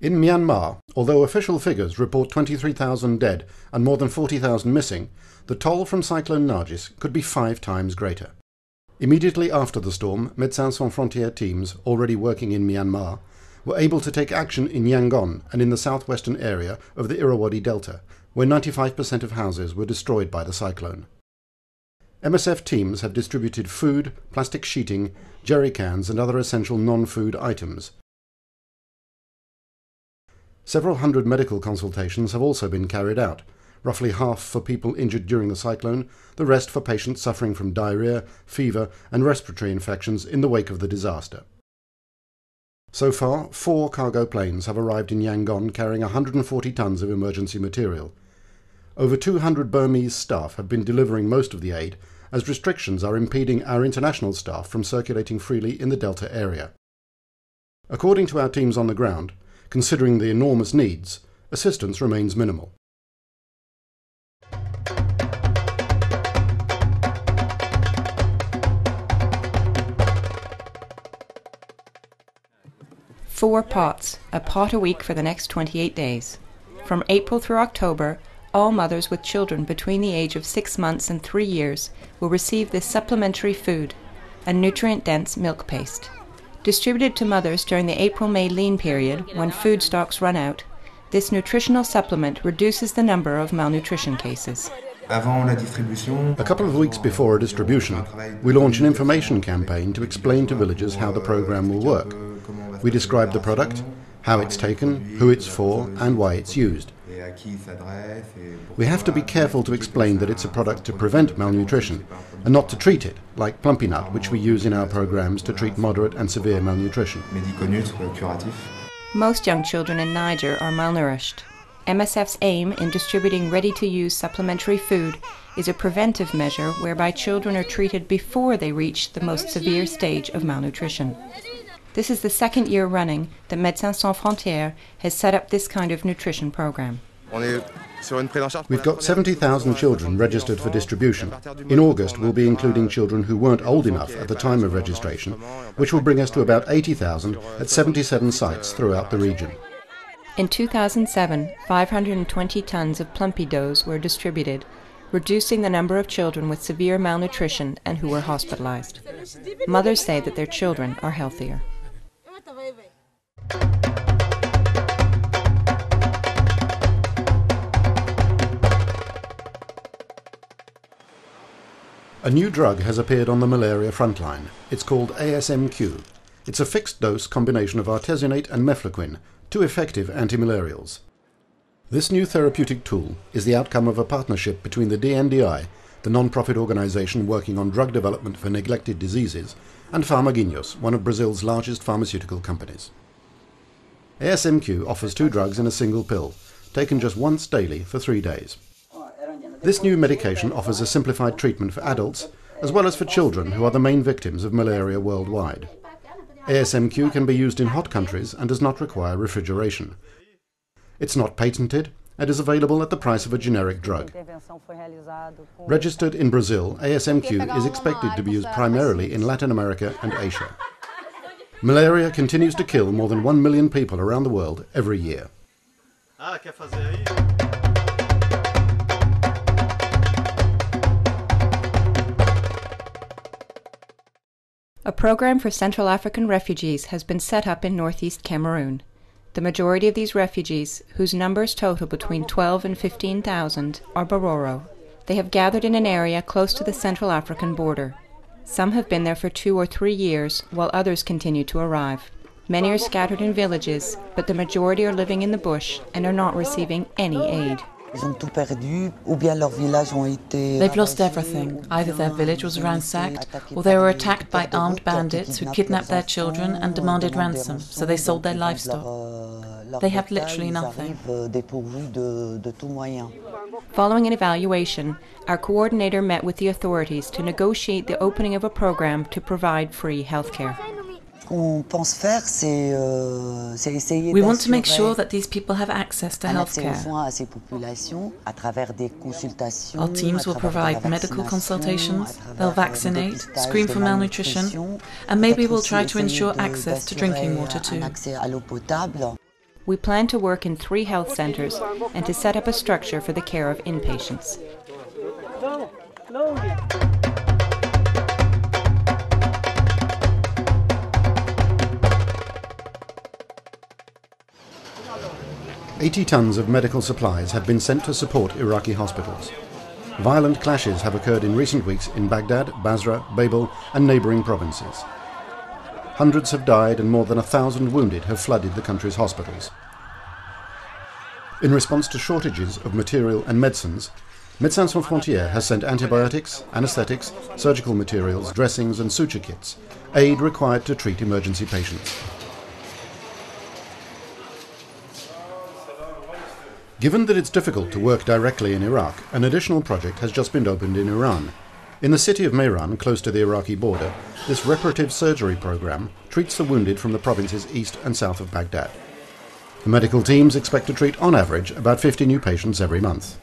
In Myanmar, although official figures report 23,000 dead and more than 40,000 missing, the toll from Cyclone Nargis could be 5 times greater. Immediately after the storm, Médecins Sans Frontières teams, already working in Myanmar, were able to take action in Yangon and in the southwestern area of the Irrawaddy Delta, where 95% of houses were destroyed by the cyclone. MSF teams have distributed food, plastic sheeting, jerry cans and other essential non-food items. Several hundred medical consultations have also been carried out, roughly half for people injured during the cyclone, the rest for patients suffering from diarrhea, fever and respiratory infections in the wake of the disaster. So far, 4 cargo planes have arrived in Yangon carrying 140 tons of emergency material. Over 200 Burmese staff have been delivering most of the aid, as restrictions are impeding our international staff from circulating freely in the Delta area. According to our teams on the ground, considering the enormous needs, assistance remains minimal. Four pots, a pot a week for the next 28 days. From April through October, all mothers with children between the age of 6 months and 3 years will receive this supplementary food, a nutrient-dense milk paste. Distributed to mothers during the April-May lean period, when food stocks run out, this nutritional supplement reduces the number of malnutrition cases. A couple of weeks before a distribution, we launch an information campaign to explain to villagers how the program will work. We describe the product, how it's taken, who it's for, and why it's used. We have to be careful to explain that it's a product to prevent malnutrition, and not to treat it, like Plumpy Nut, which we use in our programs to treat moderate and severe malnutrition. Most young children in Niger are malnourished. MSF's aim in distributing ready-to-use supplementary food is a preventive measure whereby children are treated before they reach the most severe stage of malnutrition. This is the 2nd year running that Médecins Sans Frontières has set up this kind of nutrition program. We've got 70,000 children registered for distribution. In August, we'll be including children who weren't old enough at the time of registration, which will bring us to about 80,000 at 77 sites throughout the region. In 2007, 520 tons of Plumpy doughs were distributed, reducing the number of children with severe malnutrition and who were hospitalized. Mothers say that their children are healthier. A new drug has appeared on the malaria frontline. It's called ASMQ. It's a fixed-dose combination of artesunate and mefloquine, 2 effective antimalarials. This new therapeutic tool is the outcome of a partnership between the DNDi, the non-profit organization working on drug development for neglected diseases, and Pharmaguinhos, one of Brazil's largest pharmaceutical companies. ASMQ offers 2 drugs in a single pill, taken just once daily for 3 days. This new medication offers a simplified treatment for adults, as well as for children who are the main victims of malaria worldwide. ASMQ can be used in hot countries and does not require refrigeration. It's not patented and is available at the price of a generic drug. Registered in Brazil, ASMQ is expected to be used primarily in Latin America and Asia. Malaria continues to kill more than 1 million people around the world every year. A program for Central African refugees has been set up in northeast Cameroon. The majority of these refugees, whose numbers total between 12 and 15,000, are Bororo. They have gathered in an area close to the Central African border. Some have been there for 2 or 3 years, while others continue to arrive. Many are scattered in villages, but the majority are living in the bush and are not receiving any aid. They've lost everything. Either their village was ransacked, or they were attacked by armed bandits who kidnapped their children and demanded ransom, so they sold their livestock. They have literally nothing. Following an evaluation, our coordinator met with the authorities to negotiate the opening of a program to provide free healthcare. We want to make sure that these people have access to healthcare. Our teams will provide medical consultations, they'll vaccinate, screen for malnutrition, and maybe we'll try to ensure access to drinking water too. We plan to work in 3 health centres and to set up a structure for the care of inpatients. "80 tons of medical supplies have been sent to support Iraqi hospitals. Violent clashes have occurred in recent weeks in Baghdad, Basra, Babel and neighbouring provinces. Hundreds have died and more than 1,000 wounded have flooded the country's hospitals. In response to shortages of material and medicines, Médecins Sans Frontières has sent antibiotics, anaesthetics, surgical materials, dressings and suture kits, aid required to treat emergency patients. Given that it's difficult to work directly in Iraq, an additional project has just been opened in Iran. In the city of Mehran, close to the Iraqi border, this reparative surgery program treats the wounded from the provinces east and south of Baghdad. The medical teams expect to treat on average about 50 new patients every month.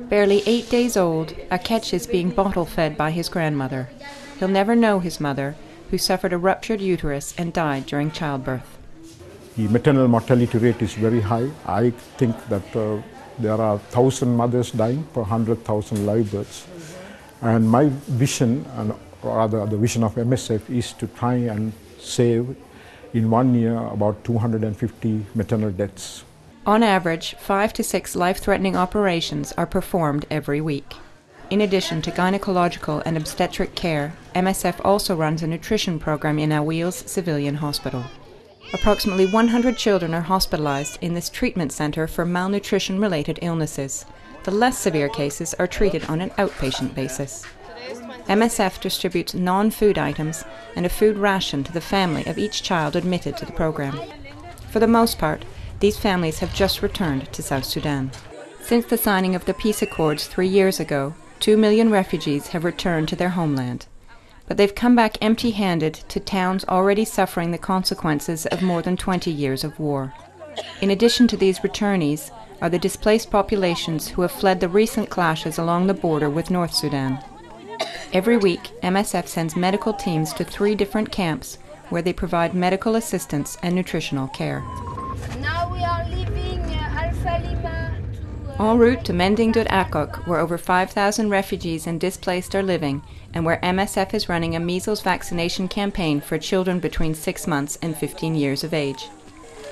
Barely 8 days old, Akesh is being bottle-fed by his grandmother. He'll never know his mother, who suffered a ruptured uterus and died during childbirth. The maternal mortality rate is very high. I think that there are 1,000 mothers dying per 100,000 live births. And my vision, and rather the vision of MSF, is to try and save in 1 year about 250 maternal deaths. On average, 5 to 6 life-threatening operations are performed every week. In addition to gynecological and obstetric care, MSF also runs a nutrition program in Awil's civilian hospital. Approximately 100 children are hospitalized in this treatment center for malnutrition-related illnesses. The less severe cases are treated on an outpatient basis. MSF distributes non-food items and a food ration to the family of each child admitted to the program. For the most part, these families have just returned to South Sudan. Since the signing of the peace accords 3 years ago, 2 million refugees have returned to their homeland. But they've come back empty-handed to towns already suffering the consequences of more than 20 years of war. In addition to these returnees are the displaced populations who have fled the recent clashes along the border with North Sudan. Every week, MSF sends medical teams to 3 different camps where they provide medical assistance and nutritional care. Now we are leaving Alpha Lima to... En route to Mending Akok, where over 5,000 refugees and displaced are living, and where MSF is running a measles vaccination campaign for children between 6 months and 15 years of age.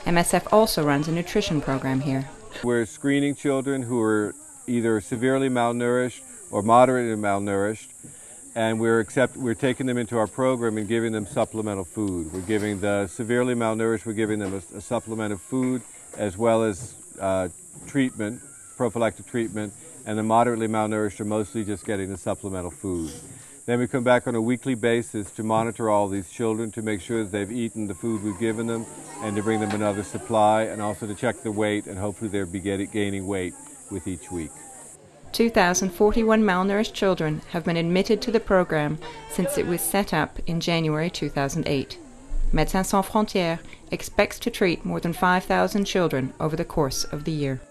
MSF also runs a nutrition program here. We're screening children who are either severely malnourished or moderately malnourished, and we're taking them into our program and giving them supplemental food. We're giving the severely malnourished, we're giving them a supplement of food as well as treatment, prophylactic treatment, and the moderately malnourished are mostly just getting the supplemental food. Then we come back on a weekly basis to monitor all these children to make sure that they've eaten the food we've given them and to bring them another supply, and also to check the weight, and hopefully they'll be gaining weight with each week. 2,041 malnourished children have been admitted to the program since it was set up in January 2008. Médecins Sans Frontières expects to treat more than 5,000 children over the course of the year.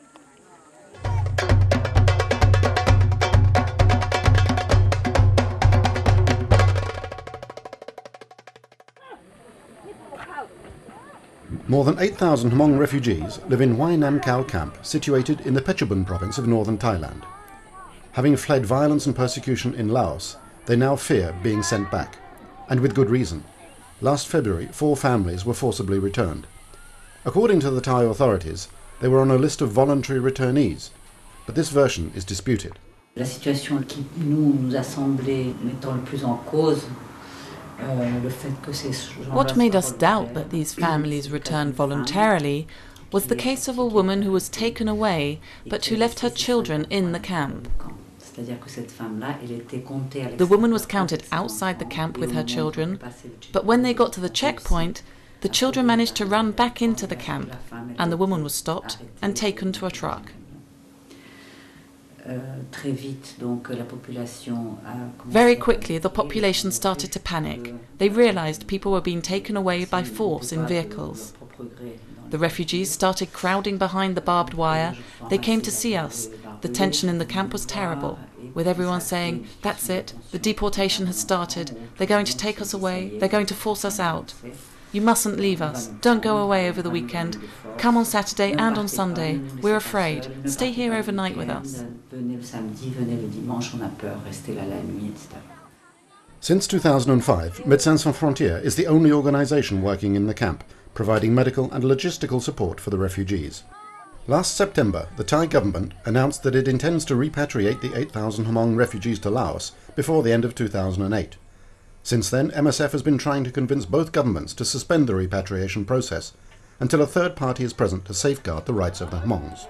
More than 8,000 Hmong refugees live in Wai Nam Khao camp, situated in the Phetchabun province of northern Thailand. Having fled violence and persecution in Laos, they now fear being sent back, and with good reason. Last February, 4 families were forcibly returned. According to the Thai authorities, they were on a list of voluntary returnees, but this version is disputed. La situation qui nous a semblé mettant le plus en cause. What made us doubt that these families returned voluntarily was the case of a woman who was taken away, but who left her children in the camp. The woman was counted outside the camp with her children, but when they got to the checkpoint, the children managed to run back into the camp, and the woman was stopped and taken to a truck. Very quickly, the population started to panic. They realized people were being taken away by force in vehicles. The refugees started crowding behind the barbed wire. They came to see us. The tension in the camp was terrible, with everyone saying, "That's it, the deportation has started, they're going to take us away, they're going to force us out. You mustn't leave us, don't go away over the weekend, come on Saturday and on Sunday, we're afraid, stay here overnight with us." Since 2005, Médecins Sans Frontières is the only organisation working in the camp, providing medical and logistical support for the refugees. Last September, the Thai government announced that it intends to repatriate the 8,000 Hmong refugees to Laos before the end of 2008. Since then, MSF has been trying to convince both governments to suspend the repatriation process until a third party is present to safeguard the rights of the Hmongs.